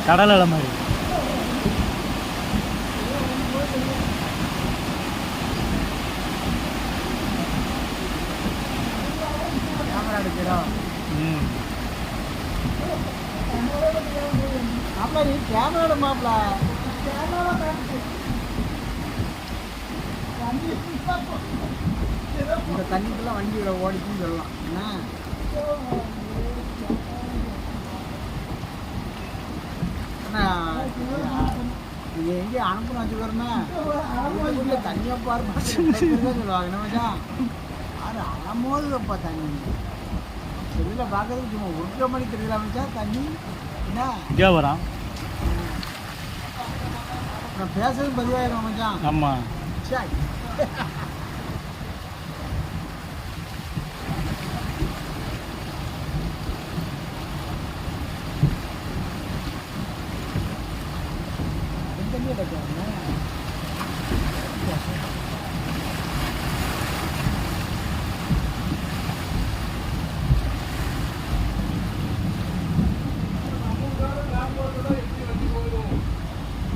கடல் அலை மாதிரி கேமரா எடுக்கிறோம். மாப்பிள்ள நீ கேமரா மாப்பிள்ள இந்த தண்ணிக்குள்ள வண்டி ஓடிச்சுன்னு சொல்லலாம். என்ன இது எங்கேயும் அனுப்பணும் வச்சுக்கிறோமே தண்ணியை பாரு சொல்லுவாங்க. என்னமாச்சா அது அலமோதுப்பா தண்ணி செல்லில் பார்க்கறதுக்கு சும்மா 1.5 மணி தெரியலாமச்சா தண்ணி. என்ன வியாபாரம் நான் பேசுறது பதிவாயிரும் மச்சான். ஆமாம் சரி தண்ணி